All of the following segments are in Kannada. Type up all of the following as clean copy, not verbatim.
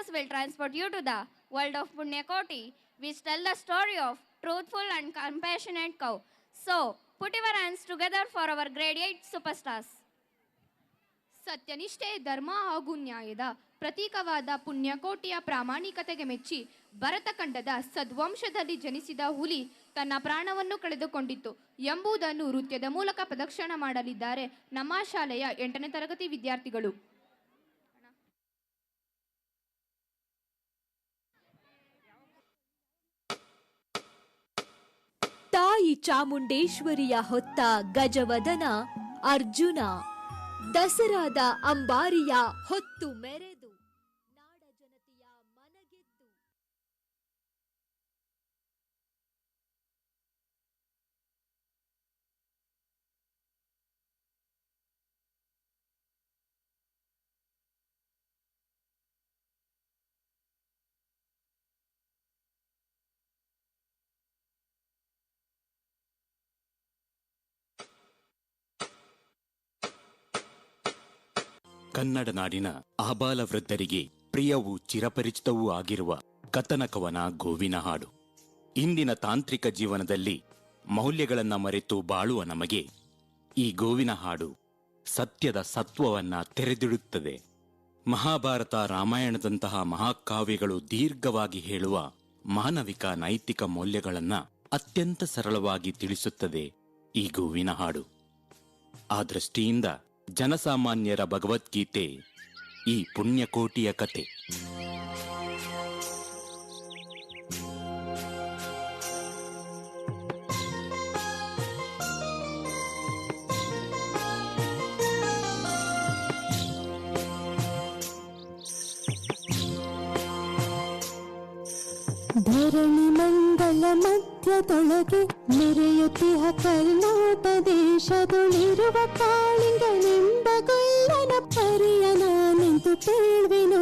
buses will transport you to the world of Punyakoti, which tell the story of truthful and compassionate cow. So, put your hands together for our grade 8 superstars. ಸತ್ಯನಿಷ್ಠೆ ಧರ್ಮ ಹಾಗೂ ನ್ಯಾಯದ ಪ್ರತೀಕವಾದ ಪುಣ್ಯಕೋಟಿಯ ಪ್ರಾಮಾಣಿಕತೆಗೆ ಮೆಚ್ಚಿ ಭರತಖಂಡದ ಸದ್ವಂಶದಲ್ಲಿ ಜನಿಸಿದ ಹುಲಿ ತನ್ನ ಪ್ರಾಣವನ್ನು ಕಳೆದುಕೊಂಡಿತ್ತು ಎಂಬುದನ್ನು ನೃತ್ಯದ ಮೂಲಕ ಪ್ರದರ್ಶನ ಮಾಡಲಿದ್ದಾರೆ ನಮ್ಮ ಶಾಲೆಯ 8ನೇ ತರಗತಿ ವಿದ್ಯಾರ್ಥಿಗಳು. ತಾಯಿ ಚಾಮುಂಡೇಶ್ವರಿಯ ಹೊತ್ತ ಗಜವದನ ಅರ್ಜುನ ದಸರಾದ ಅಂಬಾರಿಯ ಹೊತ್ತು ಮೆರೆದು ನಾಡ ಜನತೆಯ ಮನಗೆದ್ದು ಕನ್ನಡ ನಾಡಿನ ಆಬಾಲ ವೃದ್ಧರಿಗೆ ಪ್ರಿಯವೂ ಚಿರಪರಿಚಿತವೂ ಆಗಿರುವ ಕಥನ ಕವನ ಗೋವಿನ ಹಾಡು. ಇಂದಿನ ತಾಂತ್ರಿಕ ಜೀವನದಲ್ಲಿ ಮೌಲ್ಯಗಳನ್ನ ಮರೆತು ಬಾಳುವ ನಮಗೆ ಈ ಗೋವಿನ ಹಾಡು ಸತ್ಯದ ಸತ್ವವನ್ನ ತೆರೆದಿಡುತ್ತದೆ. ಮಹಾಭಾರತ ರಾಮಾಯಣದಂತಹ ಮಹಾಕಾವ್ಯಗಳು ದೀರ್ಘವಾಗಿ ಹೇಳುವ ಮಾನವಿಕ ನೈತಿಕ ಮೌಲ್ಯಗಳನ್ನ ಅತ್ಯಂತ ಸರಳವಾಗಿ ತಿಳಿಸುತ್ತದೆ ಈ ಗೋವಿನ ಹಾಡು. ಆ ದೃಷ್ಟಿಯಿಂದ ಜನಸಾಮಾನ್ಯರ ಭಗವದ್ಗೀತೆ ಈ ಪುಣ್ಯಕೋಟಿಯ ಕತೆ. ಧರಣಿ ಮಂಡಲ ಮಧ್ಯದೊಳಗೆ ಮೆರೆಯುತ್ತಿಹ ಕರ್ನಾಟ ದೇಶದೊಳಿರುವ ಕಾಳಿಂಗನೆಂಬ ಗೊಲ್ಲನ ಪರಿಯ ನಾನೆಂದು ಪೇಳ್ವೆನು,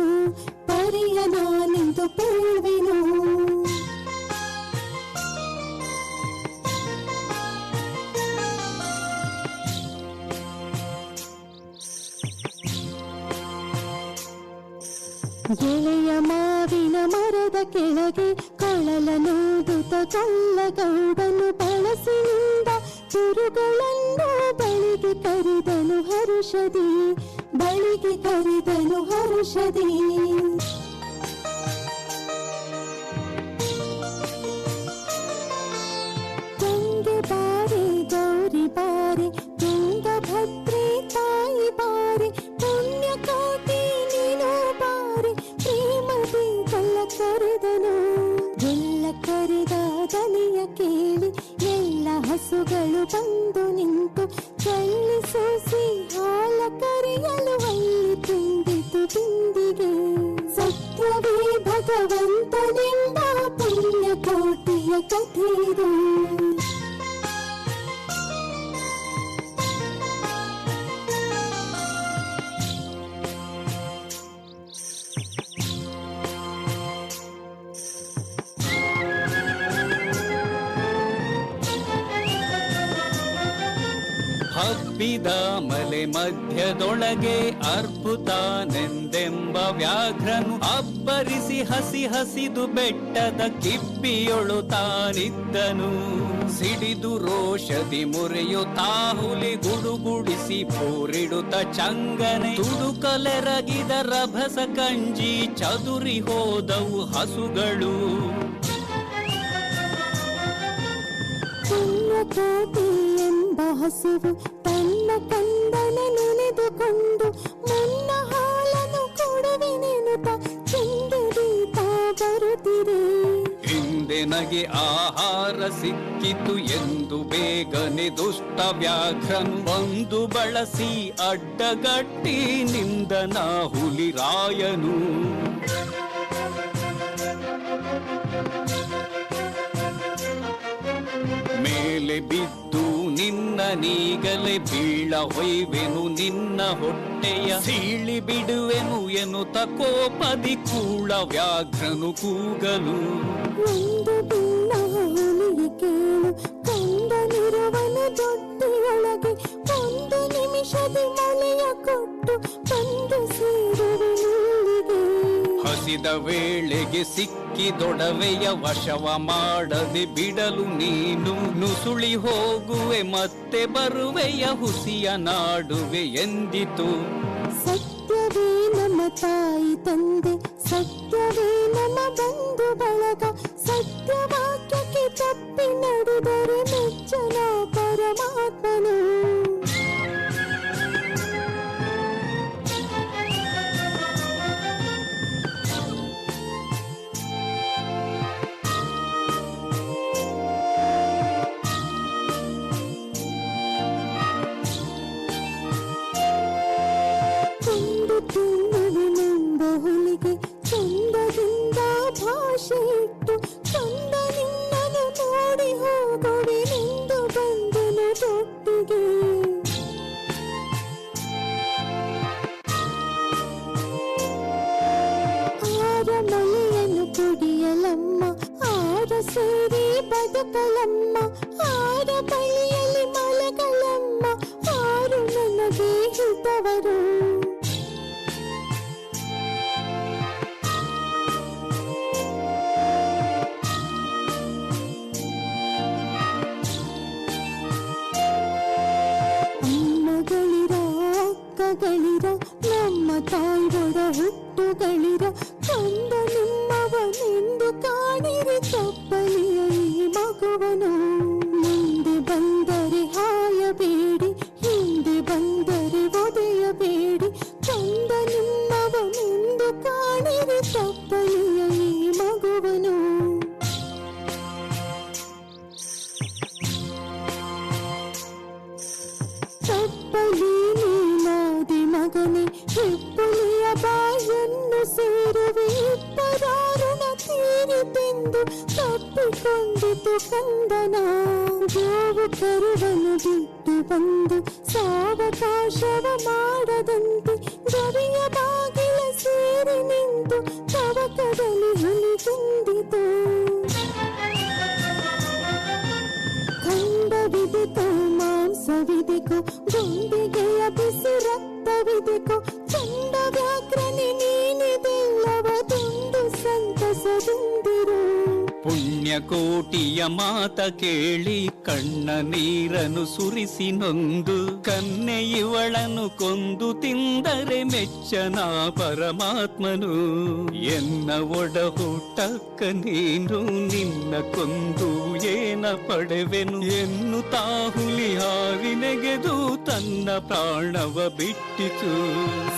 ಪರಿಯ ನಾನೆಂದು ಪೇಳ್ವೆನು. ಗೆಳೆಯ ಮಾವಿನ ಮರದ ಕೆಳಗೆ ಕಳಲನೂದುತ್ತ ಕಳ್ಳಗೌಡನು ಬಳಸಿನಿಂದ ಚುರುಗಳನ್ನು ಬಳಿಗೆ ಕರೆದನು ಹರುಷದಿ, ಬಳಿಗೆ ಕರೆದನು ಹರುಷದಿ. ಗಂಗೆ ಬಾರಿ ಗೌರಿ ಬಾರಿ ತುಂಗಭದ್ರೆ ತಾಯಿ ಬಾರಿ ಪುಣ್ಯಕೋಟಿ ನೀನು ಬಾರಿ ಪ್ರೇಮದಿ ಕಲ್ಲ ಕರೆದನು. ಎಲ್ಲ ಕರೆದ ದನಿಯ ಕೇಳಿ ಎಲ್ಲ ಹಸುಗಳು ಬಂದು ನಿಂತು ಚಲ್ಲಿ ಸೂಸಿ ಹಾಲ ಕರೆಯಲು ಅಲ್ಲಿ ತುಂಬಿತು ಬಿಂದಿಗೆ. ಸತ್ಯವೇ ಭಗವಂತನೆಂಬ ಪುಣ್ಯಕೋಟಿಯ ಕಥೆಯಿದು. ಹಬ್ಬಿದ ಮಲೆ ಮಧ್ಯದೊಳಗೆ ಅರ್ಬುತಾನೆಂದೆಂಬ ವ್ಯಾಘ್ರನು ಅಬ್ಬರಿಸಿ ಹಸಿ ಹಸಿದು ಬೆಟ್ಟದ ಕಿಪ್ಪಿಯೊಳು ತಾನಿದ್ದನು. ಸಿಡಿದು ರೋಷದಿ ಮುರಿಯುತ್ತಾ ಹುಲಿ ಗುಡುಗುಡಿಸಿ ಪೂರಿಡುತ್ತ ಚಂಗನೆ ತುಡುಕಲೆರಗಿದ ರಭಸ ಕಂಜಿ ಚದುರಿ ಹೋದವು ಹಸುಗಳು. ಪುಣ್ಯಕೋಟಿ ಎಂಬ ಹಸುವು ತನ್ನ ಕಂದನ ನೆನೆದುಕೊಂಡು ಮುನ್ನ ಹಾಲನ್ನು ಕೊಡುವೆನೆನುತ ಚಿಂದಿರೀತ ಬರುತ್ತಿದೆ. ಹಿಂದೆ ನಗೆ ಆಹಾರ ಸಿಕ್ಕಿತು ಎಂದು ಬೇಗನೆ ದುಷ್ಟ ವ್ಯಾಘ್ರನು ಬಂದು ಬಳಸಿ ಅಡ್ಡಗಟ್ಟಿ ನಿಂದನ ಹುಲಿರಾಯನು. ಮೇಲೆ ಬಿದ್ದು ನಿನ್ನ ನೀಗಲೆ ಬೀಳ ಹೊಯ್ವೆನು ನಿನ್ನ ಹೊಟ್ಟೆಯ ಸೀಳಿ ಬಿಡುವೆನು ಎನ್ನುತ್ತ ಕೋಪದಿ ಕೂಳ ವ್ಯಾಘ್ರನು ಕೂಗಲು. ಒಂದು ಬಿನ್ನ ಹುಲಿಗೆ ಕೇಳು ಕಂದನಿರುವನು ದೊಡ್ಡಿಯೊಳಗೆ ಒಂದು ನಿಮಿಷದಿ ಮೊಳೆಯ ಕೊಟ್ಟು ಬಂದು ಸೇರುವೆ ಬಯಸಿದ ವೇಳೆಗೆ ಸಿಕ್ಕಿದೊಡವೆಯ ವಶವ ಮಾಡದೆ ಬಿಡಲು ನೀನು ನುಸುಳಿ ಹೋಗುವೆ ಮತ್ತೆ ಬರುವೆಯ ಹುಸಿಯ ನಾಡುವೆ ಎಂದಿತು. ಸತ್ಯವೇ ನಮ್ಮ ತಾಯಿ ತಂದೆ, ಸತ್ಯವೇ ನಮ್ಮ ಬಂಧು ಬಳಗ, ಸತ್ಯವಾಕ್ಯಕ್ಕೆ ತಪ್ಪಿ ನಡೆದರೆ ಮೆಚ್ಚನ ಪರಮಾತ್ಮನು. ಹುಲಿಗೆ ಚಂದದಿಂದ ಭಾಷೆ ಇಟ್ಟು ಚಂದ ನಿನ್ನನ್ನು ನೋಡಿ ಹೋಗುವೆನೆಂದು ಬಂದನು ತೊಟ್ಟಿಗೆ. ಆರ ಮಳೆಯನ್ನು ಕುಡಿಯಲಮ್ಮ, ಆರ ಸೇರಿ ಬದುಕಲಮ್ಮ, ಆರ ಬಳಿಯಲ್ಲಿ ಮಲಗಲಮ್ಮ, ಆರು ನನಗೆ ಹಿತವರು. ಗಳಿರ ನಮ್ಮ ತಾಯಿಗೊಡ ಹುಟ್ಟುಗಳಿರ ಕಂದ ನಿಮ್ಮವನೆಂದು ಕಾಣಿರಿ ತಪ್ಪಲಿಯ ಈ ಮಗುವನು. ಮುಂದೆ ಬಂದರೆ ಹಾಯಬೇಡಿ, ಹಿಂದೆ ಬಂದರೆ ಒದೆಯಬೇಡಿ, ಕಂದ ನಿಮ್ಮವನೆಂದು ಕಾಣಿರಿ ತಪ್ಪಲಿಯ ಈ ಮಗುವನು. ತಪ್ಪಲಿ ನೀನಾದಿ ಮಗನೇ, ಹೆಪ್ಪುಲಿಯ ಬಾಯನ್ನು ಸೇರುವೆ, ಇಬ್ಬರಾರುಣ ತೀರಿತೆಂದು ತಪ್ಪಿಕೊಂಡಿತು ಕಂದನ. ಗೋವು ಕರುವನ್ನು ಬಿಟ್ಟು ಬಂದು ಸಾವಕಾಶವ ಮಾಡದಂತೆ ಗವಿಯ ಬಾಗಿಲ ಸೇರಿ ನಿಂತು ತವಕದಲ್ಲಿ ಹುಲಿಗೆಂದಿತು. ಖಂಡವಿದೆಕೋ ಮಾಂಸವಿದೆಕೋ, ಗುಂಡಿಗೆಯ ಬಿಸಿ ರಕ್ತವಿದೆಕೋ, ಚಂಡ ವ್ಯಾಘ್ರನೆ ನೀನಿದೆಲ್ಲವ ತುಂಡು ಸಂತಸದಿಂದಿರು. ಪುಣ್ಯಕೋಟಿಯ ಮಾತ ಕೇಳಿ ಕಣ್ಣ ನೀರನ್ನು ಸುರಿಸಿ ನೊಂದು ಕನ್ನೆ ಇವಳನ್ನು ಕೊಂದು ತಿಂದರೆ ಮೆಚ್ಚನ ಪರಮಾತ್ಮನು. ಎನ್ನ ಒಡ ಹುಟ್ಟಕ್ಕ ನೀನು ನಿನ್ನ ಕೊಂದು ಏನ ಪಡೆವೆನು ಎನ್ನುತ್ತಾ ಹುಲಿ ಹಾರಿ ನೆಗೆದು ತನ್ನ ಪ್ರಾಣವ ಬಿಟ್ಟಿತು.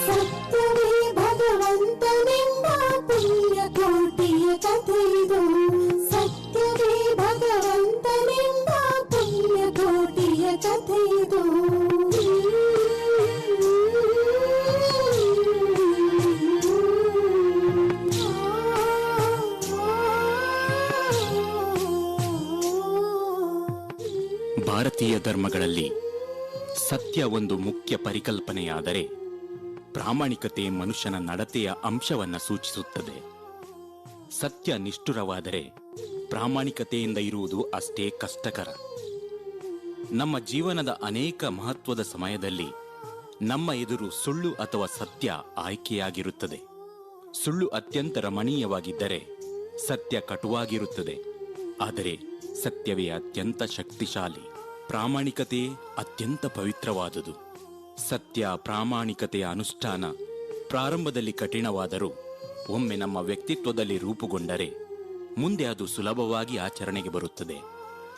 ಸತ್ಯವೇ ಭಗವಂತನೆಂಬ ಪುಣ್ಯಕೋಟಿಯ ಕಥೆಯಿದು, ಸತ್ಯವೇ ಭಗವಂತನೆಂಬ ಪುಣ್ಯಕೋಟಿಯ ಕಥೆಯಿದು. ಭಾರತೀಯ ಧರ್ಮಗಳಲ್ಲಿ ಸತ್ಯ ಒಂದು ಮುಖ್ಯ ಪರಿಕಲ್ಪನೆಯಾದರೆ ಪ್ರಾಮಾಣಿಕತೆ ಮನುಷ್ಯನ ನಡತೆಯ ಅಂಶವನ್ನು ಸೂಚಿಸುತ್ತದೆ. ಸತ್ಯ ನಿಷ್ಠುರವಾದರೆ ಪ್ರಾಮಾಣಿಕತೆಯಿಂದ ಇರುವುದು ಅಷ್ಟೇ ಕಷ್ಟಕರ. ನಮ್ಮ ಜೀವನದ ಅನೇಕ ಮಹತ್ವದ ಸಮಯದಲ್ಲಿ ನಮ್ಮ ಎದುರು ಸುಳ್ಳು ಅಥವಾ ಸತ್ಯ ಆಯ್ಕೆಯಾಗಿರುತ್ತದೆ. ಸುಳ್ಳು ಅತ್ಯಂತ ರಮಣೀಯವಾಗಿದ್ದರೆ ಸತ್ಯ ಕಟುವಾಗಿರುತ್ತದೆ. ಆದರೆ ಸತ್ಯವೇ ಅತ್ಯಂತ ಶಕ್ತಿಶಾಲಿ. ಪ್ರಾಮಾಣಿಕತೆ ಅತ್ಯಂತ ಪವಿತ್ರವಾದುದು. ಸತ್ಯ ಪ್ರಾಮಾಣಿಕತೆಯ ಅನುಷ್ಠಾನ ಪ್ರಾರಂಭದಲ್ಲಿ ಕಠಿಣವಾದರೂ ಒಮ್ಮೆ ನಮ್ಮ ವ್ಯಕ್ತಿತ್ವದಲ್ಲಿ ರೂಪುಗೊಂಡರೆ ಮುಂದೆ ಅದು ಸುಲಭವಾಗಿ ಆಚರಣೆಗೆ ಬರುತ್ತದೆ.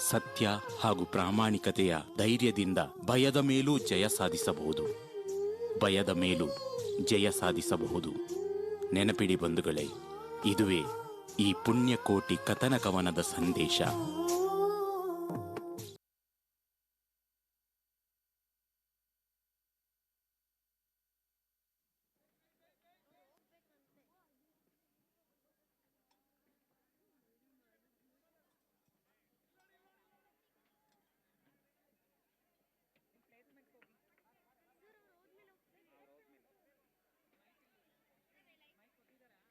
ಸತ್ಯ ಹಾಗೂ ಪ್ರಾಮಾಣಿಕತೆಯ ಧೈರ್ಯದಿಂದ ಭಯದ ಮೇಲೂ ಜಯ ಸಾಧಿಸಬಹುದು, ಭಯದ ಮೇಲೂ ಜಯ ಸಾಧಿಸಬಹುದು. ನೆನಪಿಡಿ ಬಂಧುಗಳೇ, ಇದುವೇ ಈ ಪುಣ್ಯಕೋಟಿ ಕಥನ ಕವನದ ಸಂದೇಶ.